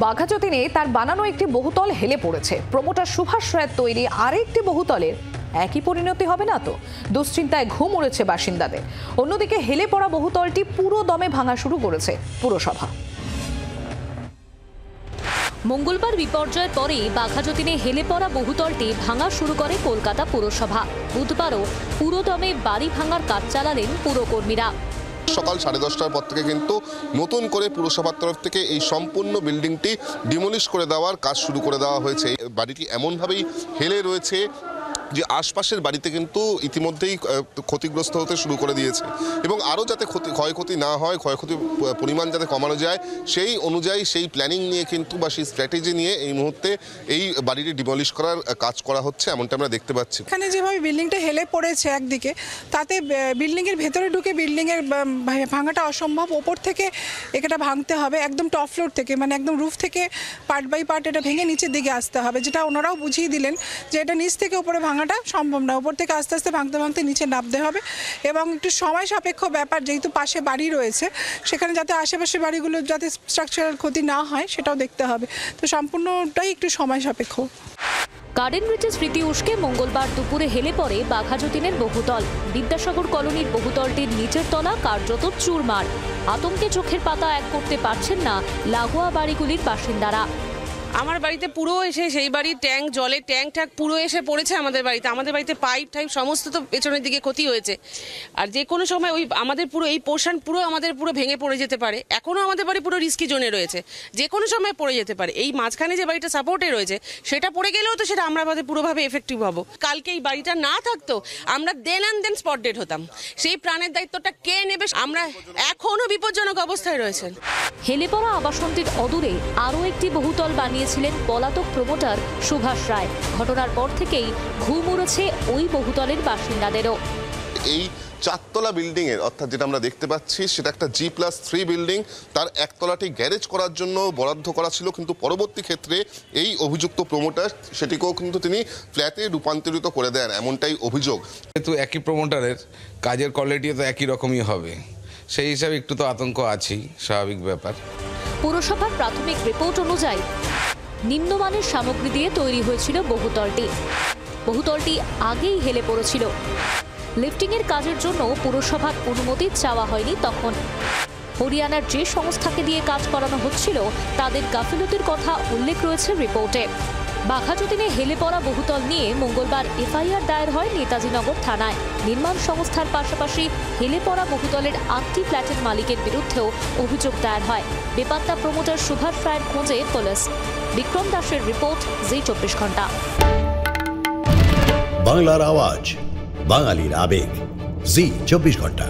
বাঘাযতীনে তার বানানো একটি বহুতল হেলে পড়েছে। প্রমোটার সুভাষ রায়ের তৈরি আরেকটি বহুতলের একই পরিণতি হবে না তো? দুশ্চিন্তায় ঘুম উড়েছে বাসিন্দাদের। অন্যদিকে হেলে পড়া বহুতলটি পুরো দমে ভাঙা শুরু করেছে পুরসভা। মঙ্গলবার বিপর্যয়ের পরে বাঘাযতীনে হেলে পড়া বহুতলটি ভাঙা শুরু করে কলকাতা পুরসভা। বুধবারও পুরোদমে বাড়ি ভাঙার কাজ চালালেন পুরকর্মীরা। সকাল 10:30টার পর থেকে কিন্তু নতুন করে পুরসভার তরফ থেকে এই সম্পূর্ণ বিল্ডিংটি ডিমলিশ করে দেওয়ার কাজ শুরু করে দেওয়া হয়েছে। বাড়িটি এমনভাবেই হেলে রয়েছে যে আশপাশের বাড়িতে কিন্তু ইতিমধ্যেই ক্ষতিগ্রস্ত হতে শুরু করে দিয়েছে এবং আরও যাতে ক্ষয়ক্ষতি না হয়, ক্ষয়ক্ষতির পরিমাণ যাতে কমানো যায় সেই অনুযায়ী সেই প্ল্যানিং নিয়ে কিন্তু বা সেই স্ট্র্যাটেজি নিয়ে এই মুহূর্তে এই বাড়িটি ডিমলিশ করার কাজ করা হচ্ছে, এমনটা আমরা দেখতে পাচ্ছি। এখানে যেভাবে বিল্ডিংটা হেলে পড়েছে একদিকে, তাতে বিল্ডিংয়ের ভেতরে ঢুকে বিল্ডিংয়ের ভাঙাটা অসম্ভব। ওপর থেকে এটা ভাঙতে হবে একদম টপ ফ্লোর থেকে, মানে একদম রুফ থেকে পার্ট বাই পার্ট এটা ভেঙে নিচের দিকে আসতে হবে, যেটা ওনারাও বুঝিয়ে দিলেন যে এটা নিচ থেকে উপরে ভাঙাটা সম্ভব না। উপর থেকে আস্তে আস্তে ভাঙতে ভাঙতে নিচে নামতে হবে এবং একটু সময় সাপেক্ষ ব্যাপার, যেহেতু পাশে বাড়ি রয়েছে সেখানে যাতে আশেপাশে বাড়িগুলো যাতে স্ট্রাকচারাল ক্ষতি না হয় সেটাও দেখতে হবে। তো সম্পূর্ণটাই একটু সময় সাপেক্ষ। গার্ডেন ব্রিজের স্মৃতি উস্কে মঙ্গলবার দুপুরে হেলে পড়ে বাঘাযতীনের বহুতল। বিদ্যাসাগর কলোনির বহুতলটির নিচের তলা কার্যত চুরমার। আতঙ্কে চোখের পাতা এক করতে পারছেন না লাগোয়া বাড়িগুলির বাসিন্দারা। আমার বাড়িতে পুরো এসে সেই বাড়ির ট্যাঙ্ক, জলের ট্যাঙ্ক ট্যাঙ্ক পুরো এসে পড়েছে আমাদের বাড়িতে। আমাদের বাড়িতে পাইপ টাইপ সমস্ত তো পেছনের দিকে ক্ষতি হয়েছে। আর যে কোনো সময় ওই আমাদের পুরো এই পোর্শন পুরো আমাদের পুরো ভেঙে পড়ে যেতে পারে। এখনও আমাদের বাড়ি পুরো রিস্কি জোনে রয়েছে, যে কোনো সময় পড়ে যেতে পারে। এই মাঝখানে যে বাড়িটা সাপোর্টে রয়েছে সেটা পড়ে গেলেও তো সেটা আমরা পুরোভাবে এফেক্টিভ হবো। কালকে এই বাড়িটা না থাকতো আমরা দেন অ্যান্ড দেন স্পট ডেড হতাম। সেই প্রাণের দায়িত্বটা কে নেবে? আমরা এখনও বিপজ্জনক অবস্থায় রয়েছেন। হেলে পড়া আবাসনটির অদূরে আরও একটি বহুতল বানিয়েছিলেন পলাতক প্রমোটার সুভাষ রায়। ঘটনার পর থেকেই ঘুম উড়েছে ওই বহুতলের বাসিন্দাদেরও। এই 4তলা বিল্ডিং এর অর্থাৎ যেটা আমরা দেখতে পাচ্ছি সেটা একটা G+3 বিল্ডিং। তার একতলাটি গ্যারেজ করার জন্য বরাদ্দ করা ছিল, কিন্তু পরবর্তী ক্ষেত্রে এই অভিযুক্ত প্রমোটার সেটিকেও কিন্তু তিনি ফ্ল্যাটে রূপান্তরিত করে দেন, এমনটাই অভিযোগ। যেহেতু একই প্রমোটারের কাজের কোয়ালিটিও তো একই রকমই হবে, সেই হিসাবে একটু তো আতঙ্ক আছেই, স্বাভাবিক ব্যাপার। পুরসভার প্রাথমিক রিপোর্ট অনুযায়ী নিম্নমানের সামগ্রী দিয়ে তৈরি হয়েছিল বহুতলটি। বহুতলটি আগেই হেলে পড়েছিল। লিফটিংয়ের কাজের জন্য পুরসভার অনুমতি চাওয়া হয়নি তখন। হরিয়ানার যে সংস্থাকে দিয়ে কাজ করানো হচ্ছিল তাদের গাফিলতির কথা উল্লেখ রয়েছে রিপোর্টে। বাঘাযতীনে হেলে পড়া বহুতল নিয়ে মঙ্গলবার এফআইআর দায়ের হয় নেতাজিনগর থানায়। নির্মাণ সংস্থার পাশাপাশি হেলে পড়া বহুতলের 8টি ফ্ল্যাটের মালিকের বিরুদ্ধেও অভিযোগ দায়ের হয়। বেপাত্তা প্রমোটার সুভাষ রায়ের খোঁজে পুলিশ। বিক্রম দাসের রিপোর্ট, জি24 ঘন্টা। বাংলার আওয়াজ, বাঙালির আবেগ, জি24 ঘন্টা।